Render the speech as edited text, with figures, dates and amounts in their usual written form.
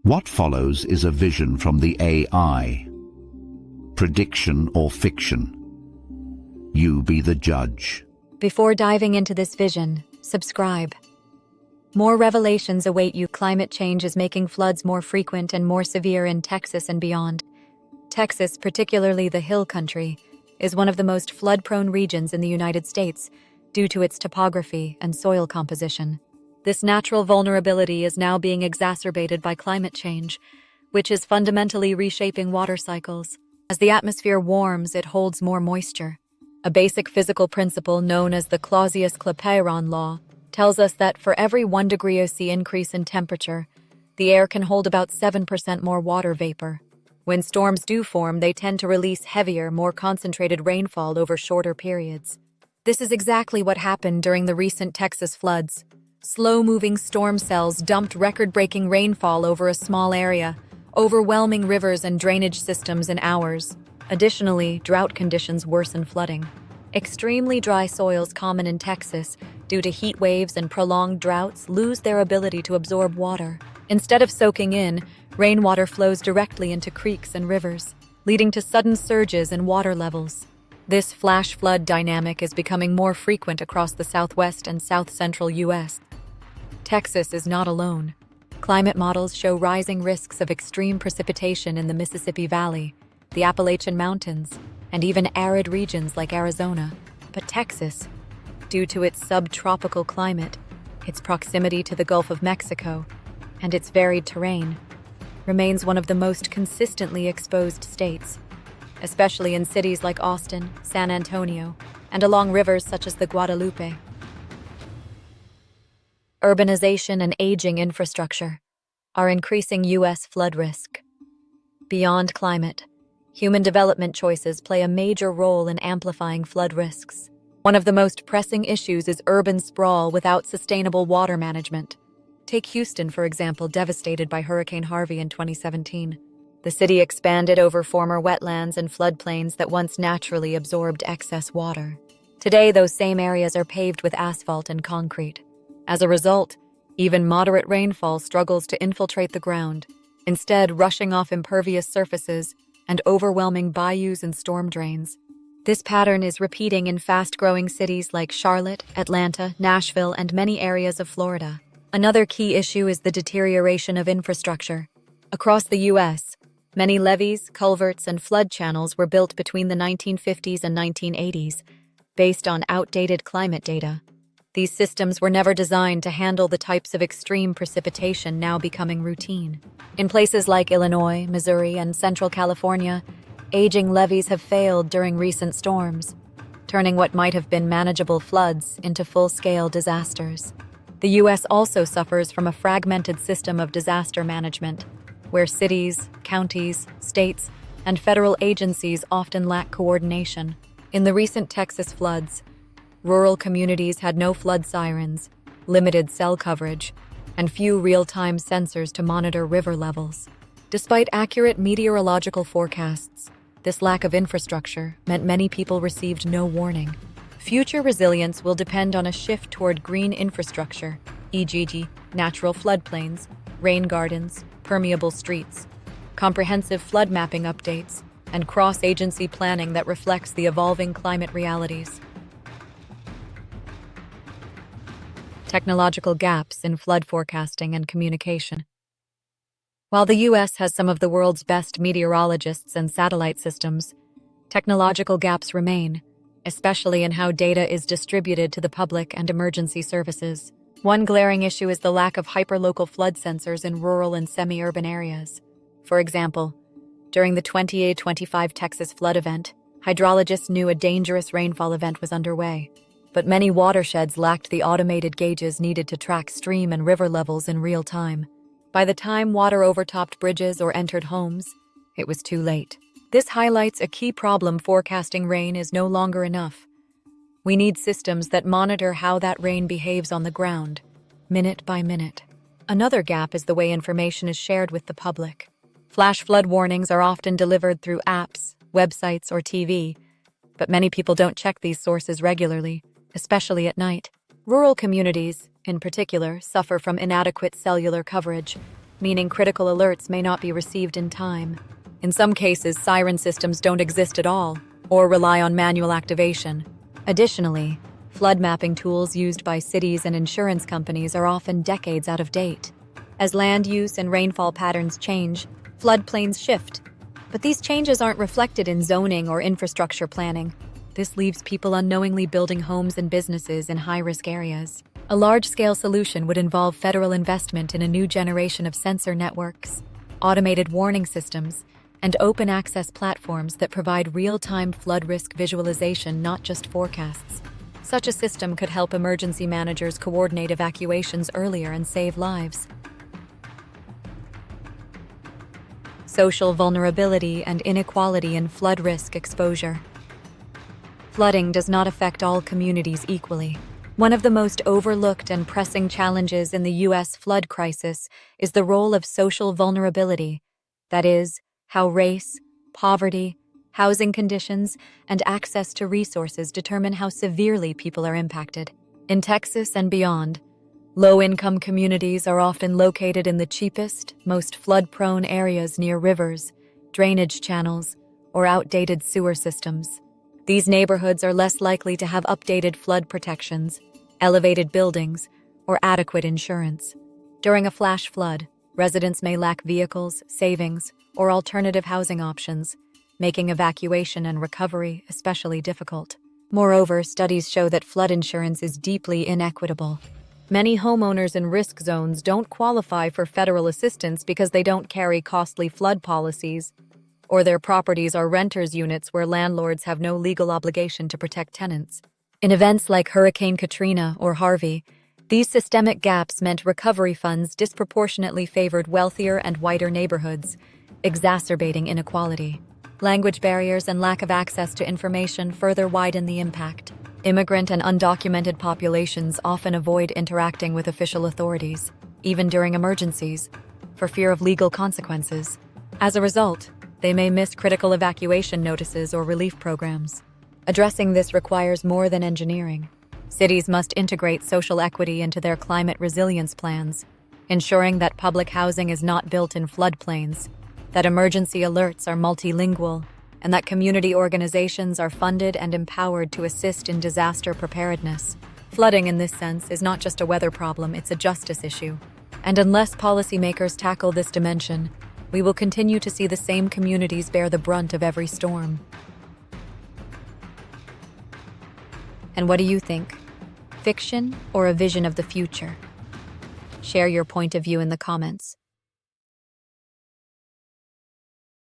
What follows is a vision from the AI. Prediction or fiction? You be the judge. Before diving into this vision, subscribe. More revelations await you. Climate change is making floods more frequent and more severe in Texas and beyond. Texas, particularly the Hill Country, is one of the most flood-prone regions in the United States due to its topography and soil composition. This natural vulnerability is now being exacerbated by climate change, which is fundamentally reshaping water cycles. As the atmosphere warms, it holds more moisture. A basic physical principle known as the Clausius-Clapeyron law tells us that for every 1 degree C increase in temperature, the air can hold about 7% more water vapor. When storms do form, they tend to release heavier, more concentrated rainfall over shorter periods. This is exactly what happened during the recent Texas floods. Slow-moving storm cells dumped record-breaking rainfall over a small area, overwhelming rivers and drainage systems in hours. Additionally, drought conditions worsen flooding. Extremely dry soils common in Texas, due to heat waves and prolonged droughts, lose their ability to absorb water. Instead of soaking in, rainwater flows directly into creeks and rivers, leading to sudden surges in water levels. This flash flood dynamic is becoming more frequent across the southwest and south-central U.S. Texas is not alone. Climate models show rising risks of extreme precipitation in the Mississippi Valley, the Appalachian Mountains, and even arid regions like Arizona. But Texas, due to its subtropical climate, its proximity to the Gulf of Mexico, and its varied terrain, remains one of the most consistently exposed states, especially in cities like Austin, San Antonio, and along rivers such as the Guadalupe. Urbanization and aging infrastructure are increasing U.S. flood risk. Beyond climate, human development choices play a major role in amplifying flood risks. One of the most pressing issues is urban sprawl without sustainable water management. Take Houston, for example, devastated by Hurricane Harvey in 2017. The city expanded over former wetlands and floodplains that once naturally absorbed excess water. Today, those same areas are paved with asphalt and concrete. As a result, even moderate rainfall struggles to infiltrate the ground, instead rushing off impervious surfaces and overwhelming bayous and storm drains. This pattern is repeating in fast-growing cities like Charlotte, Atlanta, Nashville, and many areas of Florida. Another key issue is the deterioration of infrastructure. Across the U.S., many levees, culverts, and flood channels were built between the 1950s and 1980s, based on outdated climate data. These systems were never designed to handle the types of extreme precipitation now becoming routine. In places like Illinois, Missouri, and Central California, aging levees have failed during recent storms, turning what might have been manageable floods into full-scale disasters. The U.S. also suffers from a fragmented system of disaster management, where cities, counties, states, and federal agencies often lack coordination. In the recent Texas floods, rural communities had no flood sirens, limited cell coverage, and few real-time sensors to monitor river levels. Despite accurate meteorological forecasts, this lack of infrastructure meant many people received no warning. Future resilience will depend on a shift toward green infrastructure, e.g., natural floodplains, rain gardens, permeable streets, comprehensive flood mapping updates, and cross-agency planning that reflects the evolving climate realities. Technological gaps in flood forecasting and communication. While the U.S. has some of the world's best meteorologists and satellite systems, technological gaps remain, especially in how data is distributed to the public and emergency services. One glaring issue is the lack of hyperlocal flood sensors in rural and semi-urban areas. For example, during the 2025 Texas flood event, hydrologists knew a dangerous rainfall event was underway, but many watersheds lacked the automated gauges needed to track stream and river levels in real time. By the time water overtopped bridges or entered homes, it was too late. This highlights a key problem: forecasting rain is no longer enough. We need systems that monitor how that rain behaves on the ground, minute by minute. Another gap is the way information is shared with the public. Flash flood warnings are often delivered through apps, websites, or TV, but many people don't check these sources regularly, especially at night. Rural communities, in particular, suffer from inadequate cellular coverage, meaning critical alerts may not be received in time. In some cases, siren systems don't exist at all or rely on manual activation. Additionally, flood mapping tools used by cities and insurance companies are often decades out of date. As land use and rainfall patterns change, floodplains shift. But these changes aren't reflected in zoning or infrastructure planning. This leaves people unknowingly building homes and businesses in high-risk areas. A large-scale solution would involve federal investment in a new generation of sensor networks, automated warning systems, and open-access platforms that provide real-time flood risk visualization, not just forecasts. Such a system could help emergency managers coordinate evacuations earlier and save lives. Social vulnerability and inequality in flood risk exposure. Flooding does not affect all communities equally. One of the most overlooked and pressing challenges in the U.S. flood crisis is the role of social vulnerability. That is, how race, poverty, housing conditions, and access to resources determine how severely people are impacted. In Texas and beyond, low-income communities are often located in the cheapest, most flood-prone areas near rivers, drainage channels, or outdated sewer systems. These neighborhoods are less likely to have updated flood protections, elevated buildings, or adequate insurance. During a flash flood, residents may lack vehicles, savings, or alternative housing options, making evacuation and recovery especially difficult. Moreover, studies show that flood insurance is deeply inequitable. Many homeowners in risk zones don't qualify for federal assistance because they don't carry costly flood policies, or their properties are renters' units where landlords have no legal obligation to protect tenants. In events like Hurricane Katrina or Harvey, these systemic gaps meant recovery funds disproportionately favored wealthier and whiter neighborhoods, exacerbating inequality. Language barriers and lack of access to information further widen the impact. Immigrant and undocumented populations often avoid interacting with official authorities, even during emergencies, for fear of legal consequences. As a result, they may miss critical evacuation notices or relief programs. Addressing this requires more than engineering. Cities must integrate social equity into their climate resilience plans, ensuring that public housing is not built in floodplains, that emergency alerts are multilingual, and that community organizations are funded and empowered to assist in disaster preparedness. Flooding, in this sense, is not just a weather problem, it's a justice issue. And unless policymakers tackle this dimension, we will continue to see the same communities bear the brunt of every storm. And what do you think? Fiction or a vision of the future? Share your point of view in the comments.